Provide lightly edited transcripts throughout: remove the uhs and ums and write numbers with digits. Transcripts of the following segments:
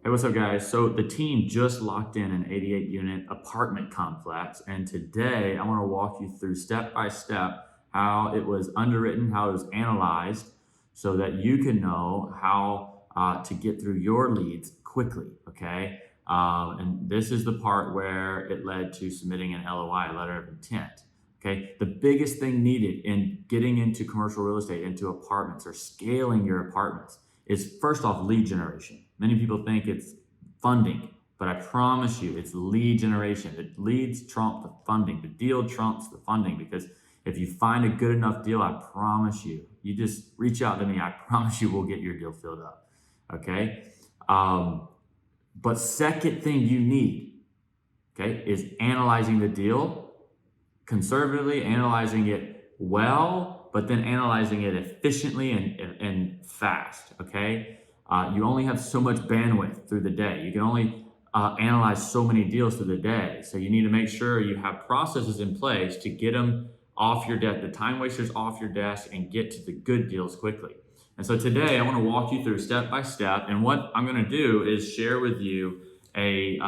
Hey, what's up, guys? So the team just locked in an 88 unit apartment complex, and today I want to walk you through step by step how it was underwritten, how it was analyzed, so that you can know how to get through your leads quickly. Okay. And this is the part where it led to submitting an LOI, a letter of intent. Okay. The biggest thing needed in getting into commercial real estate, into apartments or scaling your apartments, is first off lead generation. Many people think it's funding, but I promise you it's lead generation. The leads trump the funding. The deal trumps the funding, because if you find a good enough deal, I promise you, you just reach out to me. I promise you we'll get your deal filled up. Okay. But second thing you need, okay, is analyzing the deal conservatively, analyzing it well, but then analyzing it efficiently and fast. Okay. You only have so much bandwidth through the day. You can only analyze so many deals through the day. So you need to make sure you have processes in place to get them off your desk, the time wasters off your desk, and get to the good deals quickly. And so today I want to walk you through step by step. And what I'm going to do is share with you a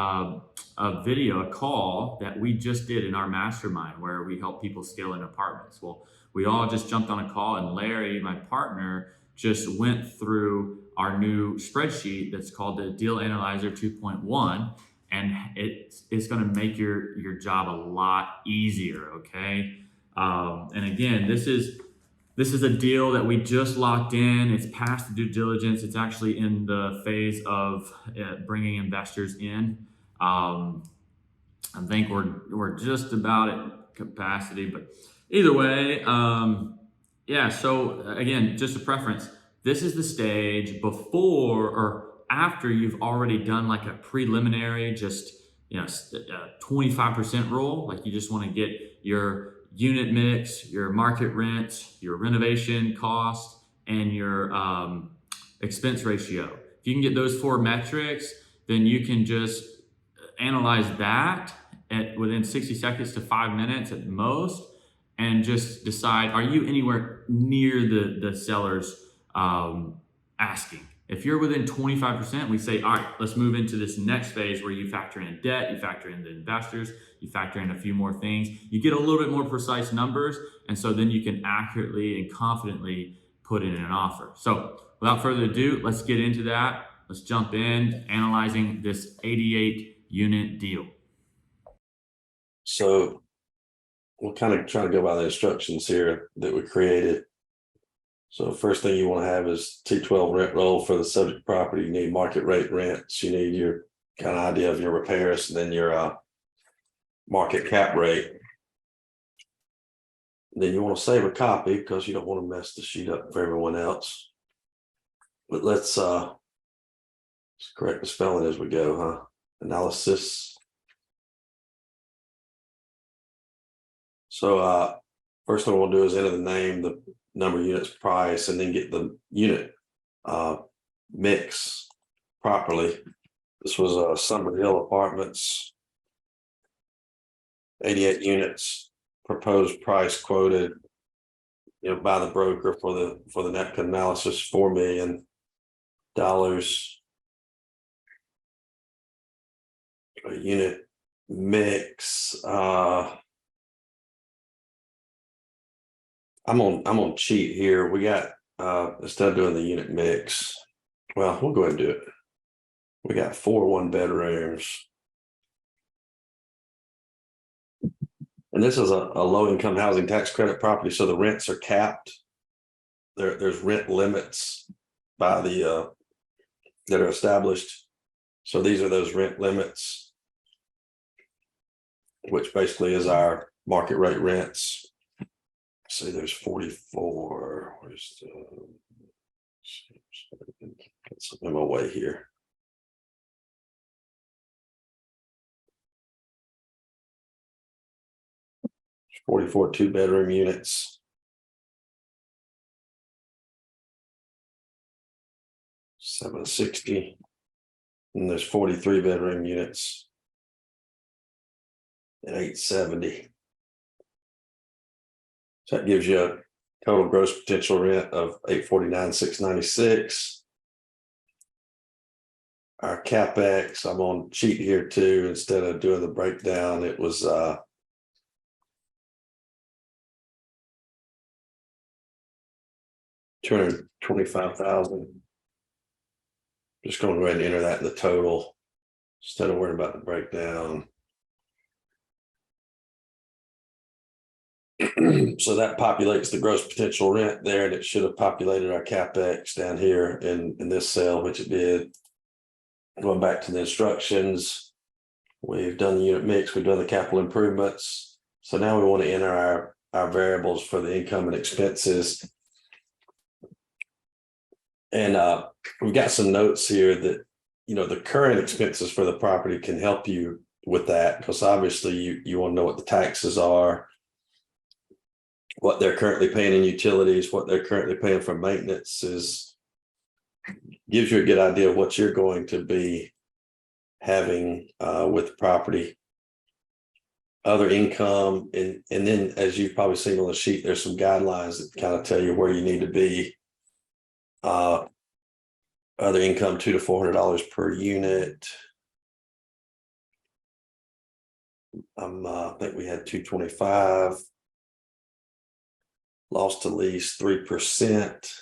video, a call that we just did in our mastermind where we help people scale in apartments. Well, we all just jumped on a call, and Larry, my partner, just went through our new spreadsheet that's called the Deal Analyzer 2.1, and it's going to make your job a lot easier. Okay. And again, this is a deal that we just locked in. It's past the due diligence. It's actually in the phase of bringing investors in. I think we're just about at capacity, but either way, yeah. So again, just a preference. This is the stage before or after you've already done like a preliminary, just 25% rule. Like you just want to get your unit mix, your market rents, your renovation cost, and your expense ratio. If you can get those four metrics, then you can just analyze that within 60 seconds to 5 minutes at most, and just decide, are you anywhere near the seller's asking? If you're within 25%, we say, all right, let's move into this next phase where you factor in debt, you factor in the investors, you factor in a few more things. You get a little bit more precise numbers, and so then you can accurately and confidently put in an offer. So without further ado, let's get into that. Let's jump in analyzing this 88 unit deal. So we'll kind of try to go by the instructions here that we created. So first thing you want to have is T12 rent roll for the subject property. You need market rate rents. You need your kind of idea of your repairs, and then your market cap rate. Then you want to save a copy because you don't want to mess the sheet up for everyone else. But let's correct the spelling as we go, huh? Analysis. So first thing we'll do is enter the name, the number of units, price, and then get the unit mix properly. This was Summer Hill Apartments, 88 units, proposed price quoted, by the broker for the net analysis, $4 million. A unit mix. I'm on cheat here. We got instead of doing the unit mix, well, we'll go ahead and do it. We got 4 1-bedrooms. And this is a low-income housing tax credit property, so the rents are capped. There's rent limits by the that are established. So these are those rent limits, which basically is our market rate rents. See, there's 44. Where's the? Get some in my way here. 44 2-bedroom units. $760, and there's 43 bedroom units at $870. So that gives you a total gross potential rent of $849,696. our CapEx, I'm on sheet here too, instead of doing the breakdown, it was $225,000. Just going to go ahead and enter that in the total instead of worrying about the breakdown. So that populates the gross potential rent there, and it should have populated our CapEx down here in this cell, which it did. Going back to the instructions, we've done the unit mix, we've done the capital improvements. So now we want to enter our variables for the income and expenses. And we've got some notes here that, the current expenses for the property can help you with that, because obviously you want to know what the taxes are, what they're currently paying in utilities, what they're currently paying for maintenance gives you a good idea of what you're going to be having with the property. Other income, and then as you've probably seen on the sheet, there's some guidelines that kind of tell you where you need to be. Other income, $200 to $400 per unit. I think we had 225. Loss to lease 3%.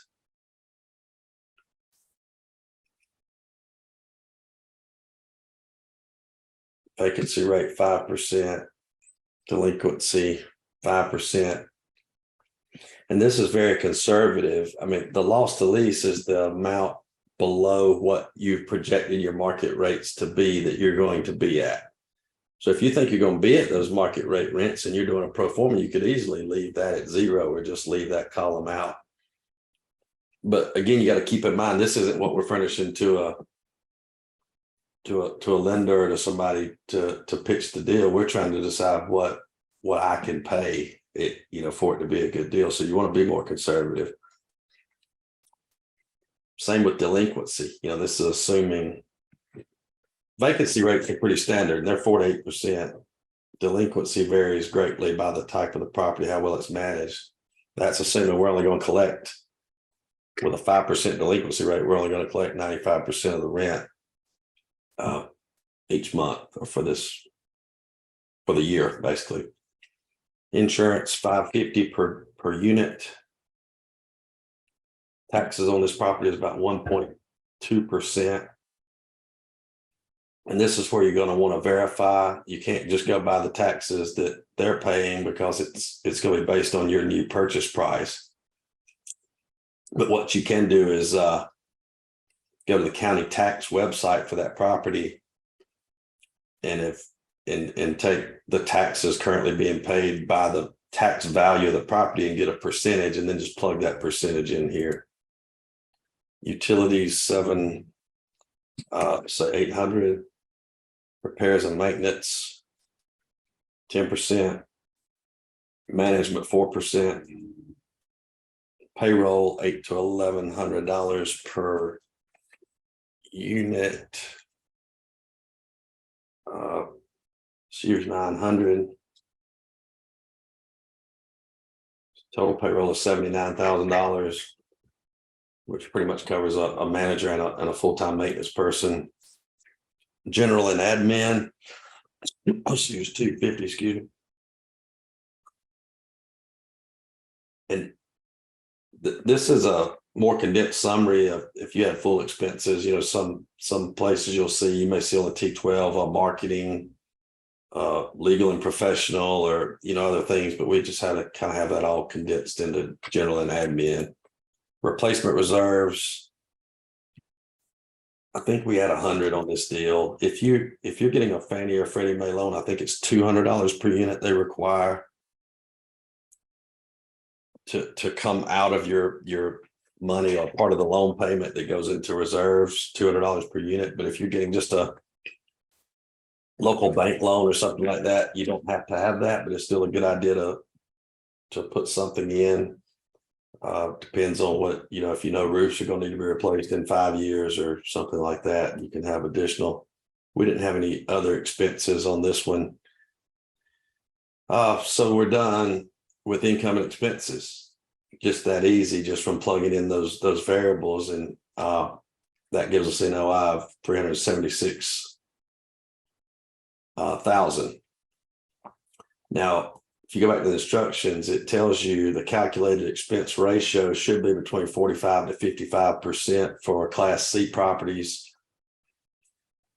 Vacancy rate 5%. Delinquency 5%. And this is very conservative. I mean, the loss to lease is the amount below what you've projected your market rates to be that you're going to be at. So if you think you're going to be at those market rate rents and you're doing a pro forma, you could easily leave that at 0 or just leave that column out. But again, you got to keep in mind, this isn't what we're furnishing to a lender or to somebody to pitch the deal. We're trying to decide what I can pay it, for it to be a good deal. So you want to be more conservative. Same with delinquency. This is assuming vacancy rates are pretty standard. They're 4 to 8%. Delinquency varies greatly by the type of the property, how well it's managed. That's assuming we're only going to collect with a 5% delinquency rate. We're only going to collect 95% of the rent each month, or for the year, basically. Insurance $550 per unit. Taxes on this property is about 1.2%. And this is where you're going to want to verify. You can't just go by the taxes that they're paying, because it's going to be based on your new purchase price. But what you can do is go to the county tax website for that property, and take the taxes currently being paid by the tax value of the property and get a percentage, and then just plug that percentage in here. Utilities so 800. Repairs and maintenance 10%. Management 4%. Payroll $800 to $1,100 per unit. Sears 900. Total payroll is $79,000, which pretty much covers a manager and a full-time maintenance person. General and admin, let's use 250, excuse me. And this is a more condensed summary of if you had full expenses. Some places you may see on the T12 marketing, legal and professional, or other things, but we just had to kind of have that all condensed into general and admin. Replacement reserves, I think we had 100 on this deal. If you're getting a Fannie or Freddie Mae loan, I think it's $200 per unit they require to come out of your money, or part of the loan payment that goes into reserves, $200 per unit. But if you're getting just a local bank loan or something like that, you don't have to have that, but it's still a good idea to put something in. Depends on what, if roofs are going to need to be replaced in 5 years or something like that, you can have additional. We didn't have any other expenses on this one. So we're done with income and expenses. Just that easy, just from plugging in those variables. And That gives us NOI of 376,000. Now, if you go back to the instructions, it tells you the calculated expense ratio should be between 45 to 55% for Class C properties.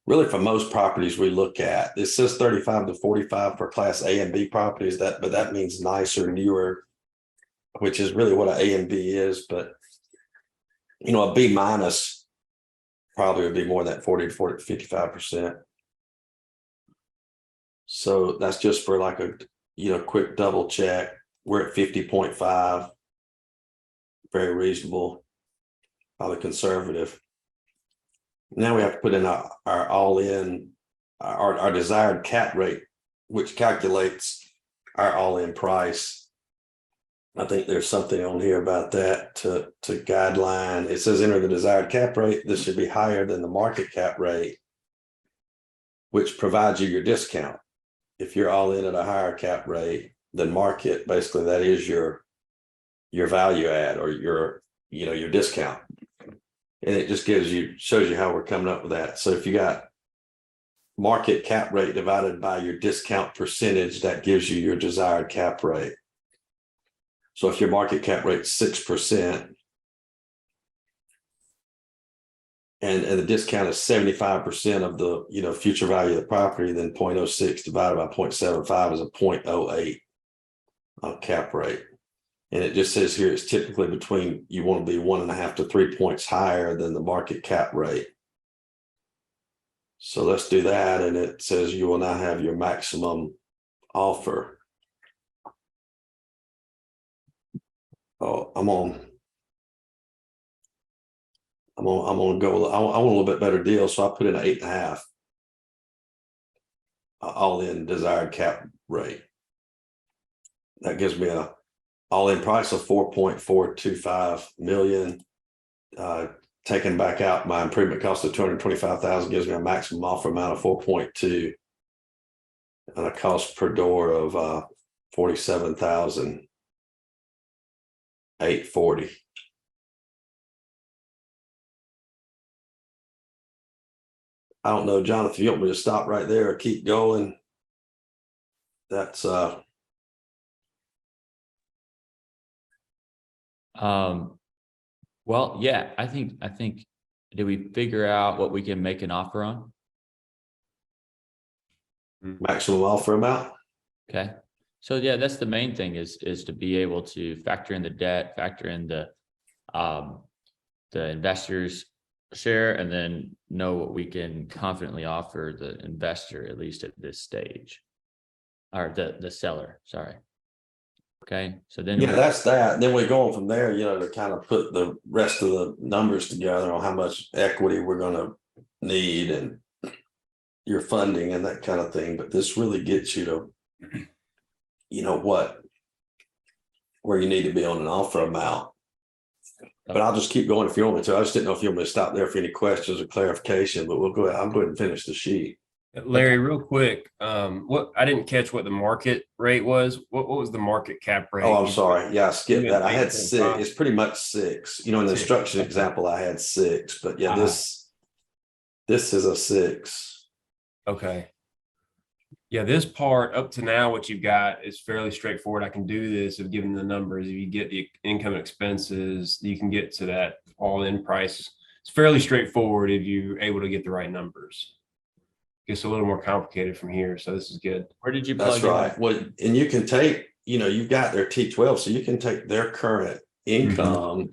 Really, for most properties we look at, it says 35 to 45 for Class A and B properties. But that means nicer, newer, which is really what an A and B is. But a B minus probably would be more than that 40 to 55%. So that's just for like a quick double check. We're at 50.5. Very reasonable, probably conservative. Now we have to put in our all-in, our desired cap rate, which calculates our all-in price. I think there's something on here about that to guideline. It says enter the desired cap rate. This should be higher than the market cap rate, which provides you your discount. If you're all in at a higher cap rate than market, basically that is your value add or your discount. And it just shows you how we're coming up with that. So if you got market cap rate divided by your discount percentage, that gives you your desired cap rate. So if your market cap rate is 6% and the discount is 75% of the future value of the property, then 0.06 divided by 0.75 is a 0.08 cap rate. And it just says here it's typically between, you want to be 1.5 to 3 points higher than the market cap rate. So let's do that. And it says you will now have your maximum offer. Oh, I'm on go. I want a little bit better deal. So I put in an 8.5 all in desired cap rate. That gives me a all-in price of 4.425 million. Taking back out my improvement cost of 225,000 gives me a maximum offer amount of 4.2 and a cost per door of 47,840. I don't know, Jonathan, if you want me to stop right there or keep going. That's well, yeah, I think, did we figure out what we can make an offer on? maximum offer amount. Okay. So yeah, that's the main thing is to be able to factor in the debt, factor in the investors share, and then know what we can confidently offer the investor, at least at this stage, or the seller, sorry. Okay, so then that's that. Then we're going from there, to kind of put the rest of the numbers together on how much equity we're going to need and your funding and that kind of thing. But this really gets you to, where you need to be on an offer amount. But I'll just keep going if you want me to. I just didn't know if you want me to stop there for any questions or clarification, but we'll go ahead. I'll go ahead and finish the sheet. Larry, real quick, what I didn't catch what the market rate was. What was the market cap rate? Oh, I'm sorry. Yeah, I skipped that. I had 8.5. 6. It's pretty much 6. In the instruction example, I had 6, but yeah, this is a 6. Okay. Yeah, this part up to now, what you've got is fairly straightforward. I can do this of giving the numbers. If you get the income and expenses, you can get to that all-in price. It's fairly straightforward if you're able to get the right numbers. Gets a little more complicated from here, so this is good. where did you plug That's right. Well, and you can take, you've got their T12, so you can take their current income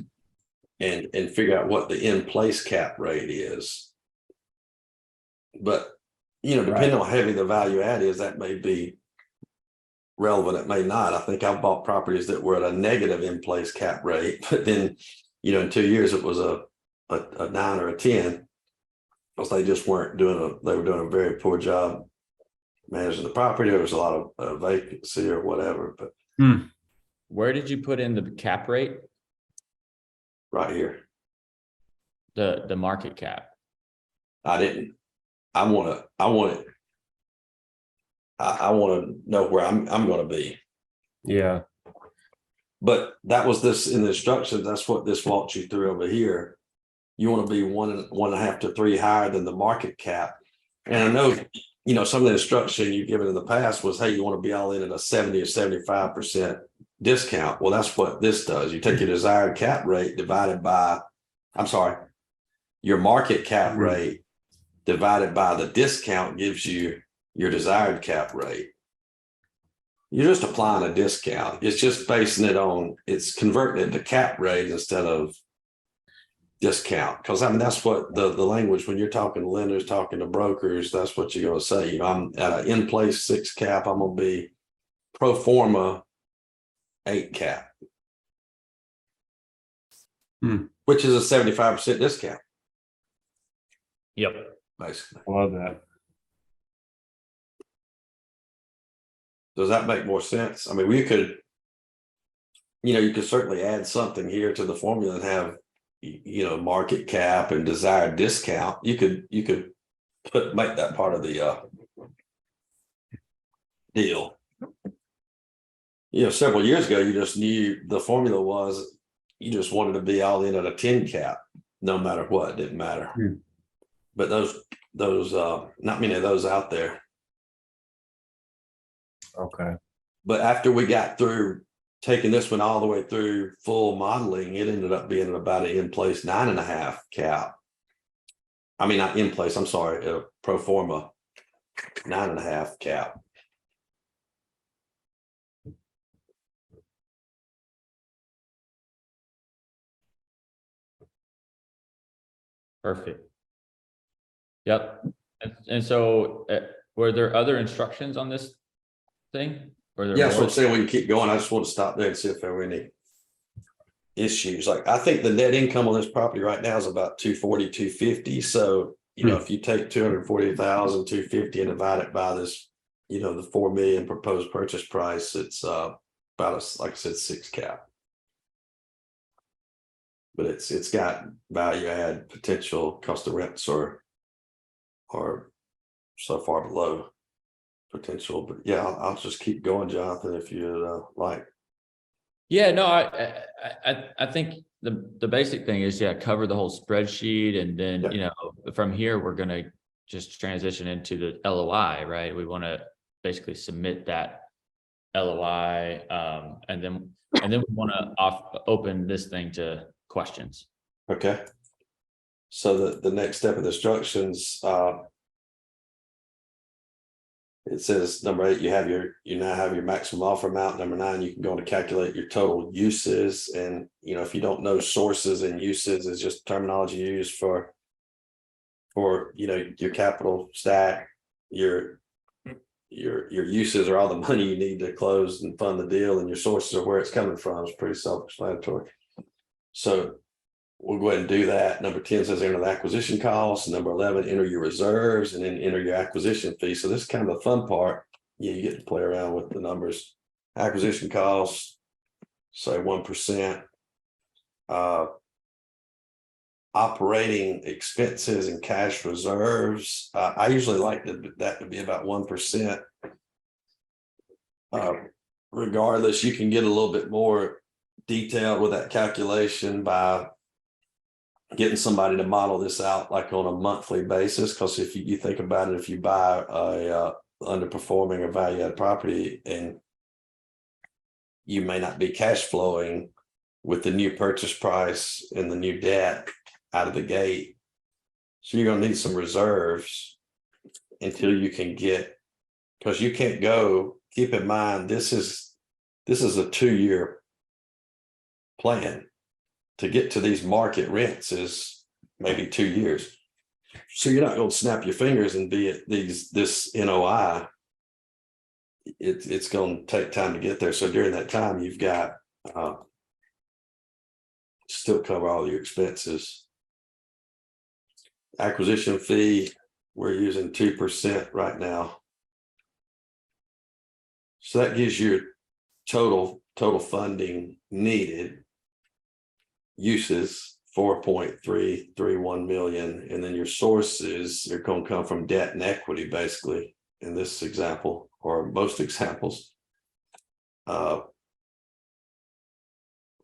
and figure out what the in-place cap rate is. But depending on how heavy the value add is, that may be relevant. It may not. I think I've bought properties that were at a negative in-place cap rate, but then, in 2 years it was a 9 or a 10. Because they just weren't they were doing a very poor job managing the property. There was a lot of vacancy or whatever, but Where did you put in the cap rate? right here. The market cap. I didn't. I want to know where I'm going to be. Yeah. But that was this in the instructions. That's what this walks you through over here. you want to be 1.5 to 3 higher than the market cap. And I know, you know, some of the instruction you've given in the past was, hey, you want to be all in at a 70 or 75% discount. Well, that's what this does. You take your desired cap rate divided by, your market cap rate divided by the discount gives you your desired cap rate. You're just applying a discount. It's just basing it on, it's converting it to cap rate instead of discount. Because I mean, that's what the language, when you're talking to lenders, talking to brokers, that's what you're going to say. You know, I'm at an in-place 6 cap, I'm going to be pro forma 8 cap, which is a 75% discount. Yep. Basically. I love that. Does that make more sense? I mean, we could, you know, you could certainly add something here to the formula and have, you know, market cap and desired discount. You could make that part of the deal. You know, several years ago, you just knew the formula was you just wanted to be all in at a 10 cap, no matter what, it didn't matter. But those not many of those out there. Okay. But after we got through taking this one all the way through full modeling, it ended up being about an in-place 9.5 cap. I mean, not in place, I'm sorry, a pro forma 9.5 cap. Perfect. Yep. And so were there other instructions on this thing? Yeah, so I'm saying we can keep going. I just want to stop there and see if there were any issues. Like, I think the net income on this property right now is about 240, 250. So, you know, if you take 240,000, 250 and divide it by this, you know, the 4 million proposed purchase price, it's about like I said, 6 cap. But it's got value add potential. Cost of rents are so far below potential. But yeah, I'll just keep going, Jonathan, if you like. Yeah, no, I think the basic thing is, yeah, cover the whole spreadsheet, and then you know, from here we're gonna just transition into the LOI, right? We want to basically submit that LOI, and then we want to open this thing to questions. Okay. So the next step of the instructions, it says number 8, you now have your maximum offer amount. Number 9, you can go to calculate your total uses. And, you know, if you don't know, sources and uses is just terminology used for, you know, your capital stack. Your uses are all the money you need to close and fund the deal, and your sources are where it's coming from. It's pretty self-explanatory. So we'll go ahead and do that. Number 10 says enter the acquisition costs. Number 11, enter your reserves, and then enter your acquisition fee. So this is kind of the fun part. Yeah, you get to play around with the numbers. Acquisition costs, say 1%. Operating expenses and cash reserves. I usually like that to be about 1%. Regardless, you can get a little bit more detailed with that calculation by getting somebody to model this out like on a monthly basis. Because if you think about it, if you buy a underperforming or value add property and you may not be cash flowing with the new purchase price and the new debt out of the gate, so you're going to need some reserves until you can get, because you can't go, keep in mind, this is a 2-year plan. To get to these market rents is maybe 2 years. So you're not going to snap your fingers and be at this NOI. It's going to take time to get there. So during that time, you've got still cover all your expenses. Acquisition fee, we're using 2% right now. So that gives you total funding needed. Uses 4.331 million, and then your sources are going to come from debt and equity, basically, in this example, or most examples, or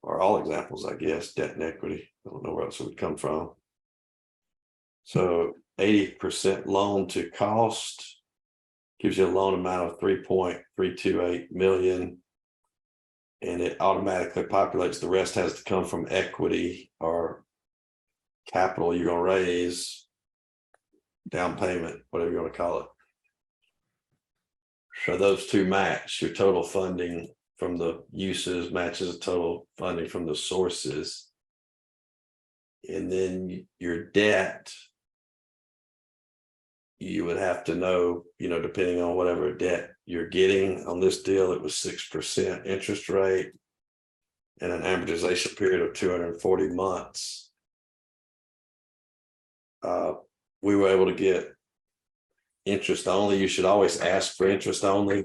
all examples, I guess. Debt and equity, I don't know where else it would come from. So 80% loan to cost gives you a loan amount of 3.328 million. And it automatically populates. The rest has to come from equity or capital you're gonna raise, down payment, whatever you want to call it. So those two match. Your total funding from the uses matches the total funding from the sources. And then your debt, you would have to know, depending on whatever debt you're getting on this deal, it was 6% interest rate and an amortization period of 240 months. We were able to get interest only. You should always ask for interest only.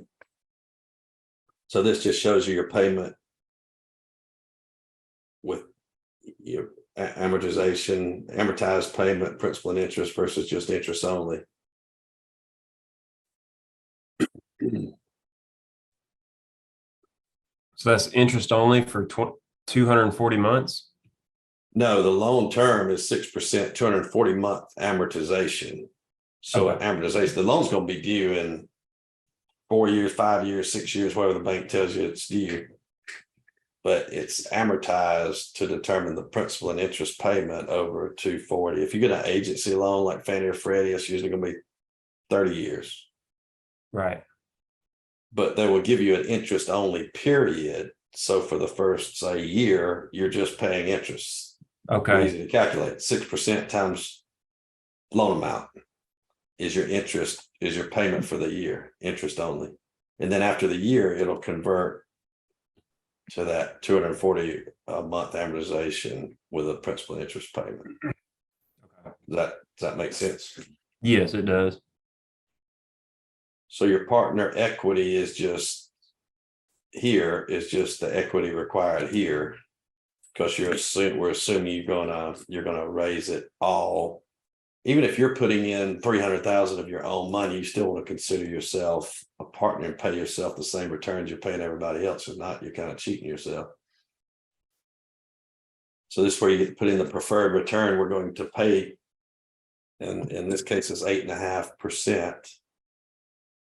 So this just shows you your payment with your amortized payment, principal and interest versus just interest only. So that's interest only for 240 months? No, the loan term is 6%, 240-month amortization. So Okay. amortization, the loan's going to be due in 4 years, 5 years, 6 years, whatever the bank tells you it's due. But it's amortized to determine the principal and interest payment over 240. If you get an agency loan like Fannie or Freddie, it's usually going to be 30 years. Right. But they will give you an interest only period. So for the first, say, year, you're just paying interest. Okay. Easy to calculate. 6% times loan amount is your interest, is your payment for the year, interest only. And then after the year, it'll convert to that 240 month amortization with a principal and interest payment. Okay. Does that make sense? Yes, it does. So your partner equity is just the equity required here, because we're assuming you're gonna raise it all. Even if you're putting in 300,000 of your own money, you still want to consider yourself a partner and pay yourself the same returns you're paying everybody else. If not, you're kind of cheating yourself. So this is where you get to put in the preferred return. We're going to pay, and in this case, it's 8.5%.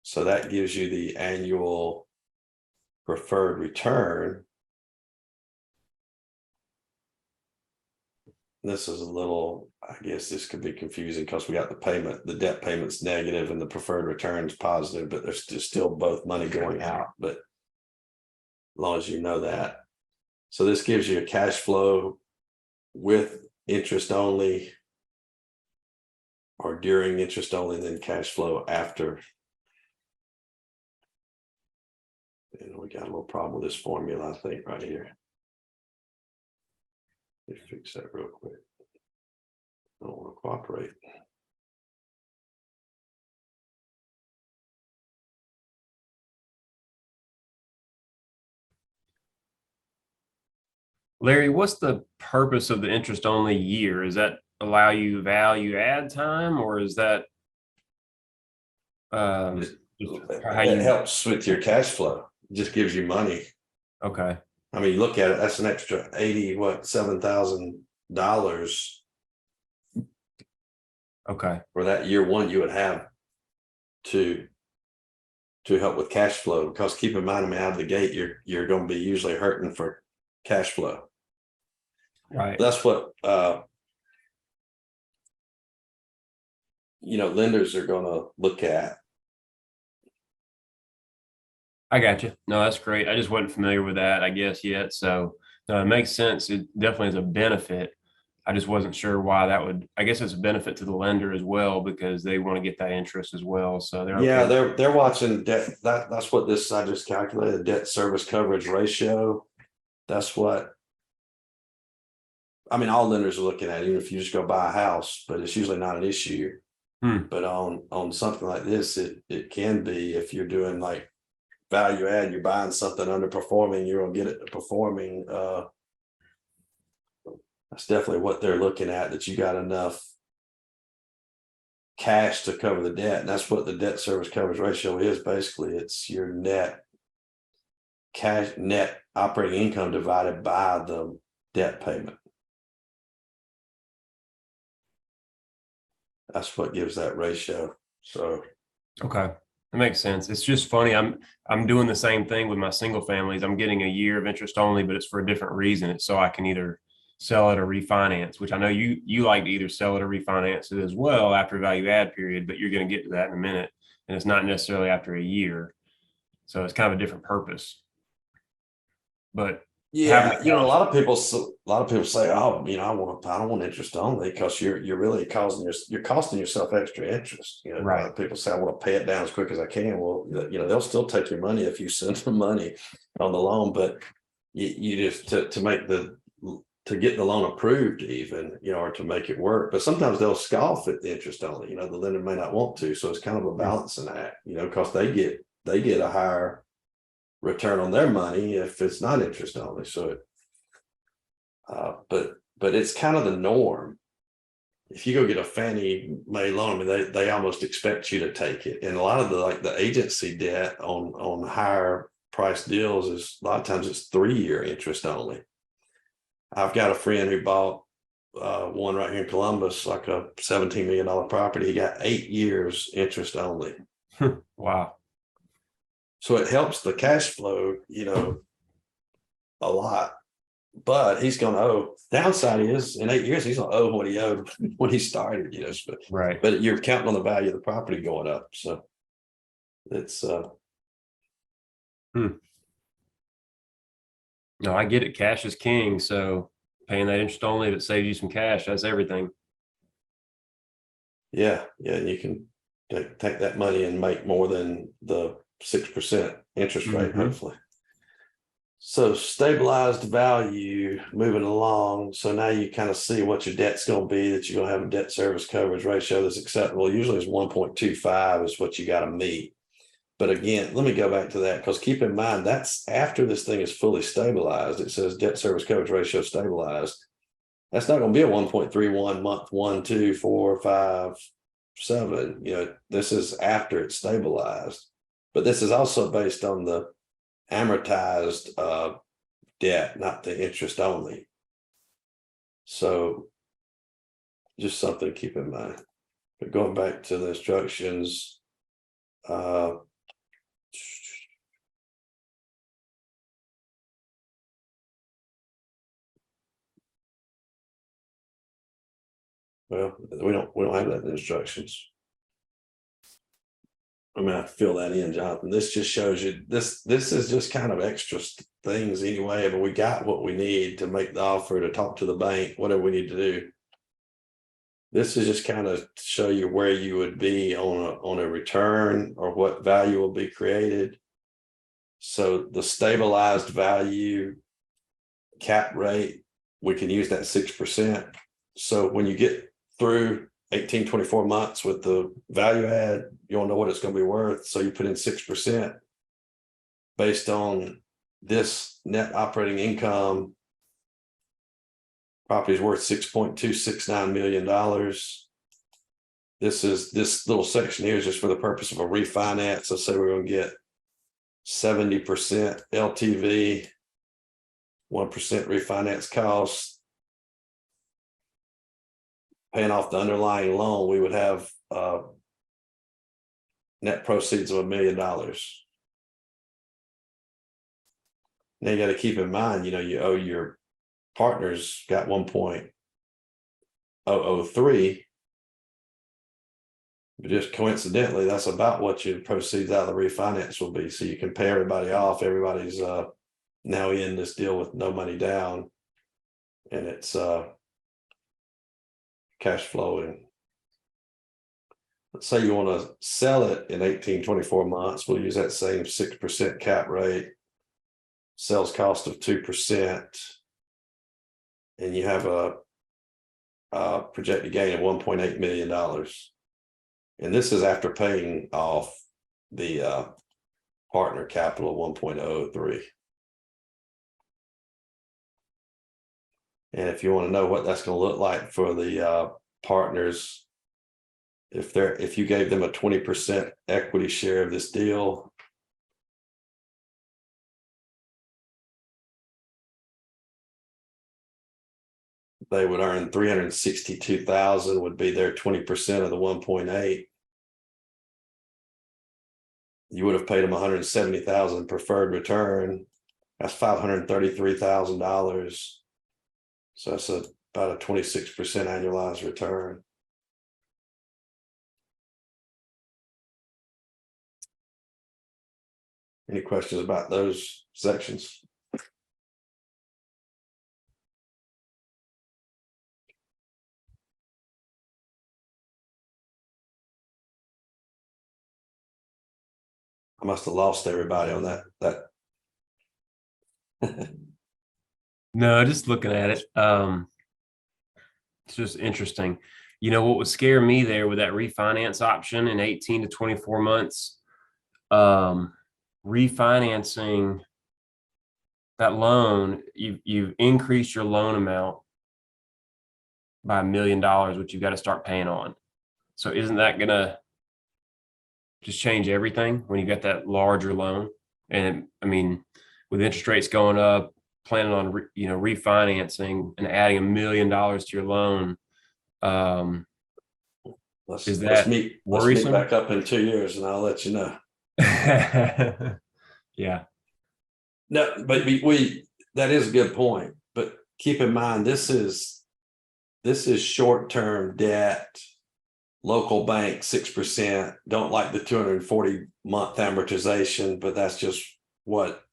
So that gives you the annual preferred return. This is a little, I guess this could be confusing because we got the debt payment's negative and the preferred return's positive, but there's still both money going out. But as long as you know that. So this gives you a cash flow with interest only, or during interest only, and then cash flow after. And we got a little problem with this formula, I think, right here. Let me fix that real quick. I don't want to cooperate. Larry, what's the purpose of the interest only year? Is that allow you value add time, or is that just how It you? helps with your cash flow. It just gives you money. Okay. I mean, look at it, that's an extra $7,000 Okay. for that year one you would have to help with cash flow. Because keep in mind, I mean, out of the gate, you're going to be usually hurting for cash flow. Right. That's what lenders are going to look at. I got you. No, that's great. I just wasn't familiar with that, I guess, yet. So no, it makes sense. It definitely is a benefit. I just wasn't sure why that would. I guess it's a benefit to the lender as well, because they want to get that interest as well. So they're Yeah, okay. they're watching debt. That's what this, I just calculated, debt service coverage ratio. That's what, I mean, all lenders are looking at, even if you just go buy a house, but it's usually not an issue. But on something like this, it can be. If you're doing like value add, you're buying something underperforming, you're gonna get it performing. That's definitely what they're looking at, that you got enough cash to cover the debt. And that's what the debt service coverage ratio is. Basically, it's your net operating income divided by the debt payment. That's what gives that ratio. So Okay, that makes sense. It's just funny. I'm doing the same thing with my single families. I'm getting a year of interest only, but it's for a different reason. It's so I can either sell it or refinance, which I know you like to either sell it or refinance it as well after value add period, but you're going to get to that in a minute. And it's not necessarily after a year. So it's kind of a different purpose. But having yeah, the you know, a cash, lot of people say, oh, you know, I don't want interest only, because you're really you're costing yourself extra interest. You know, a lot right. of people say, I want to pay it down as quick as I can. Well, you know, they'll still take your money if you send them money on the loan, but you just to make to get the loan approved, even, you know, or to make it work. But sometimes they'll scoff at the interest only. You know, the lender may not want to, so it's kind of a balancing act. You know, because they get a higher return on their money if it's not interest only. So, but it's kind of the norm. If you go get a Fannie Mae loan, I mean, they almost expect you to take it. And a lot of the agency debt on higher price deals is a lot of times it's 3-year interest only. I've got a friend who bought one right here in Columbus, like a $17 million property. He got 8 years interest only. Wow. So it helps the cash flow, you know, a lot. But he's going to owe. Downside is in 8 years, he's going to owe what he owed when he started, you know. Right. But you're counting on the value of the property going up. So it's No, I get it. Cash is king. So paying that interest only, if it saves you some cash, that's everything. yeah, and you can take that money and make more than the 6% interest rate, Mhm. hopefully. So stabilized value moving along. So now you kind of see what your debt's going to be, that you're going to have a debt service coverage ratio that's acceptable. Usually it's 1.25 is what you got to meet. But again, let me go back to that, because keep in mind, that's after this thing is fully stabilized. It says debt service coverage ratio stabilized. That's not going to be a 1.31 month 1, 2, 4, 5, 7. You know, this is after it's stabilized. But this is also based on the amortized debt, not the interest only. So just something to keep in mind. But going back to the instructions, well, we don't have that in the instructions. I'm gonna have to fill that in, Jonathan. This just shows you this is just kind of extra things anyway, but we got what we need to make the offer, to talk to the bank, whatever we need to do. This is just kind of to show you where you would be on a return, or what value will be created. So the stabilized value cap rate, we can use that 6%. So when you get through 18, 24 months with the value add, you don't know what it's going to be worth. So you put in 6% based on this net operating income. Property is worth $6.269 million. This little section here is just for the purpose of a refinance. Let's say we're going to get 70% LTV, 1% refinance costs, paying off the underlying loan, we would have net proceeds of $1 million. Now you got to keep in mind, you know, you owe your partners got 1.003. But just coincidentally, that's about what your proceeds out of the refinance will be. So you can pay everybody off. Everybody's now in this deal with no money down, and it's cash flowing. Let's say you want to sell it in 18, 24 months. We'll use that same 6% cap rate, sales cost of 2%, and you have a projected gain of $1.8 million. And this is after paying off the partner capital of 1.03. And if you want to know what that's going to look like for the partners, if you gave them a 20% equity share of this deal, they would earn 362,000 would be their 20% of the 1.8. You would have paid them 170,000 preferred return. That's $533,000. So that's about a 26% annualized return. Any questions about those sections? I must have lost everybody on that. No, just looking at it. It's just interesting. You know, what would scare me there with that refinance option in 18 to 24 months, refinancing that loan, you've increased your loan amount by $1 million, which you've got to start paying on. So isn't that gonna just change everything when you got that larger loan? And I mean, with interest rates going up, planning on refinancing and adding $1 million to your loan, is Let's that meet worrisome? back up in 2 years and I'll let you know. Yeah. No, but that is a good point. But keep in mind, this is short-term debt. Local bank 6%, don't like the 240-month amortization, but that's just what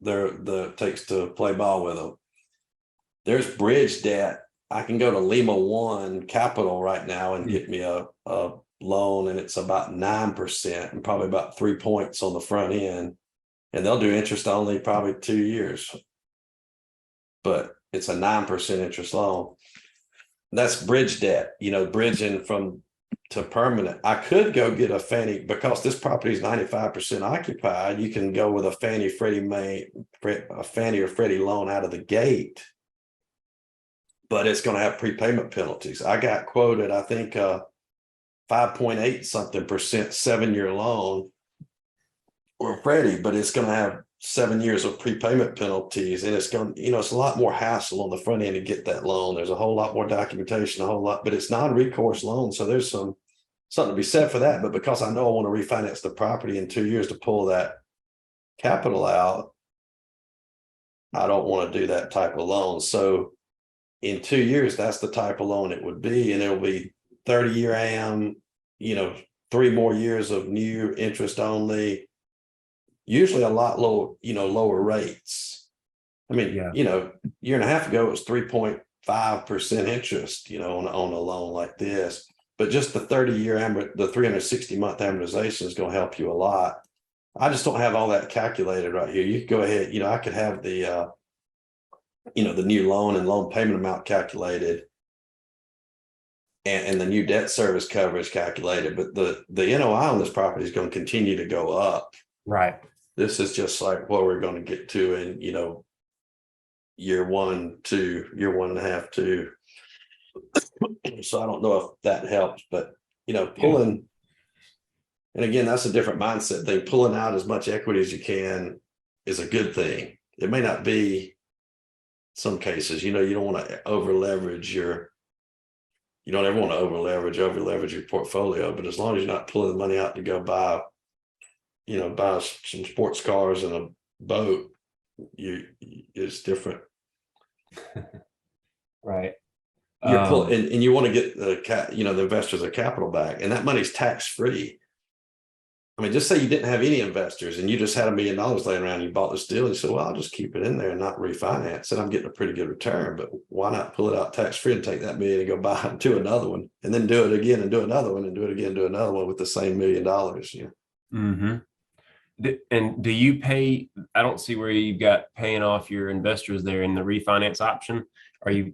takes to play ball with them. There's bridge debt. I can go to Lima One Capital right now and get me a loan, and it's about 9% and probably about 3 points on the front end. And they'll do interest only probably 2 years. But it's a 9% interest loan. That's bridge debt, bridging from to permanent. I could go get a Fannie, because this property is 95% occupied. You can go with a Fannie or Freddie loan out of the gate, but it's going to have prepayment penalties. I got quoted, I think 5.8 something percent 7-year loan or Freddie, but it's going to have 7 years of prepayment penalties, and it's going, it's a lot more hassle on the front end to get that loan. There's a whole lot more documentation, but it's non-recourse loan. So there's something to be said for that. But because I know I want to refinance the property in 2 years to pull that capital out, I don't want to do that type of loan. So in 2 years, that's the type of loan it would be. And it'll be 30-year AM, 3 more years of new interest only. Usually a lot lower rates. I mean, Yeah. year and a half ago, it was 3.5% interest, on a loan like this. But just the 30-year, the 360-month amortization is going to help you a lot. I just don't have all that calculated right here. You could go ahead, I could have the, the new loan and loan payment amount calculated, and the new debt service coverage calculated. But the NOI on this property is going to continue to go up. Right. This is just like what we're going to get to in, year 1, 2, year 1.5, 2. So I don't know if that helps, but pulling, and again, that's a different mindset thing. Pulling out as much equity as you can is a good thing. It may not be some cases, you don't want to over leverage you don't ever want to over leverage your portfolio, but as long as you're not pulling the money out to go buy some sports cars and a boat, it's different. Right. And you want to get the investors their capital back, and that money's tax free. I mean, just say you didn't have any investors and you just had $1 million laying around, you bought this deal, and you said, well, I'll just keep it in there and not refinance, and I'm getting a pretty good return. But why not pull it out tax free and take that $1 million and go buy and do another one, and then do it again and do another one and do it again, do another one with the same $1 million? Mm-hmm. And do you pay? I don't see where you've got paying off your investors there in the refinance option. No,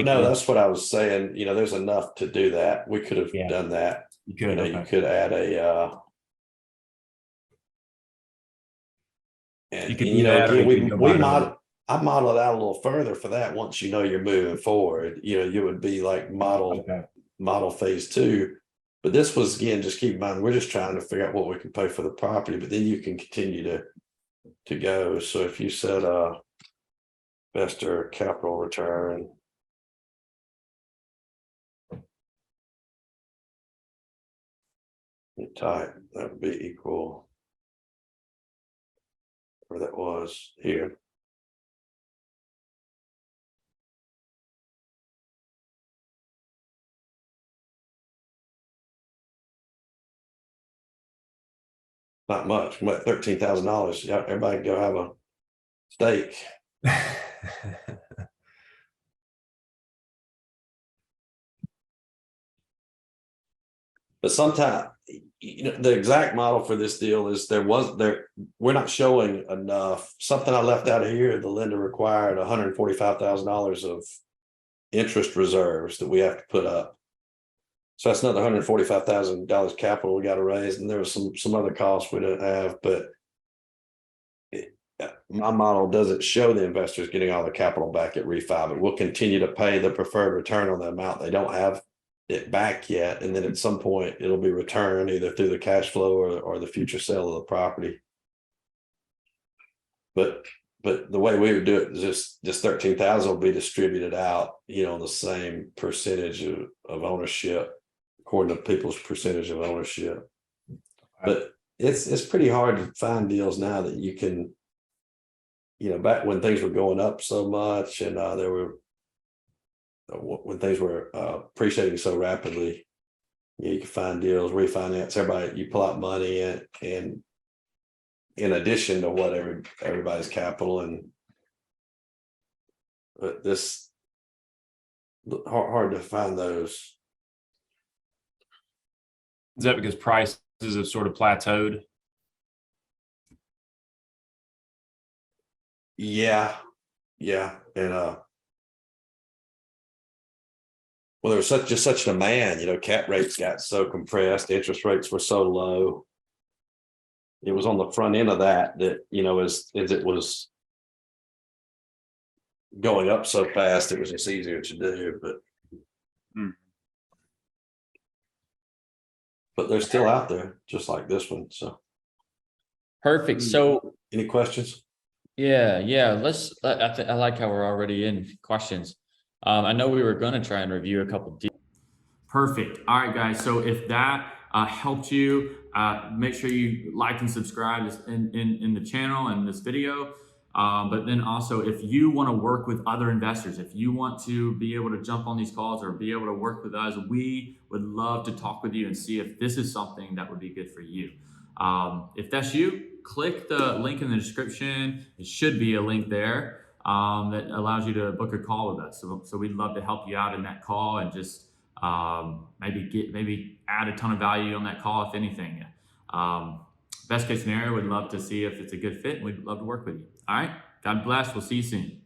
that's what I was saying. There's enough to do that. We could have done that. You could. Okay. You could add a. And you could do that, again, or you could go buy I model it out a little further for that. Once you're moving forward, you would be like model phase 2. But this was, again, just keep in mind, we're just trying to figure out what we can pay for the property, but then you can continue to go. So if you said investor capital return, Type that would be equal, where that was here. Not much, but $13,000. Yeah, everybody go have a steak. But sometimes, the exact model for this deal is we're not showing enough. Something I left out of here, the lender required $145,000 of interest reserves that we have to put up. So that's another $145,000 capital we got to raise, and there was some other costs we didn't have, but my model doesn't show the investors getting all the capital back at refi, but we'll continue to pay the preferred return on the amount they don't have it back yet, and then at some point it'll be returned either through the cash flow or the future sale of the property. But the way we would do it is just 13,000 will be distributed out, on the same percentage of ownership, according to people's percentage of ownership. But it's pretty hard to find deals now that you can, back when things were going up so much, and when things were appreciating so rapidly, you can find deals, refinance, everybody, you pull out money and in addition to what everybody's capital, but this hard to find those. Is that because prices have sort of plateaued? Yeah. And well, there was such demand, cap rates got so compressed, interest rates were so low. It was on the front end of that, as it was going up so fast, it was just easier to do, but they're still out there, just like this one. So Perfect. So any questions? yeah. I like how we're already in questions. I know we were going to try and review a couple deals. Perfect. All right, guys. So if that helped you, make sure you like and subscribe in the channel and this video. But then also, if you want to work with other investors, if you want to be able to jump on these calls or be able to work with us, we would love to talk with you and see if this is something that would be good for you. If that's you, click the link in the description. It should be a link there that allows you to book a call with us. So we'd love to help you out in that call and just maybe add a ton of value on that call, if anything. Best case scenario, we'd love to see if it's a good fit, and we'd love to work with you. All right. God bless. We'll see you soon.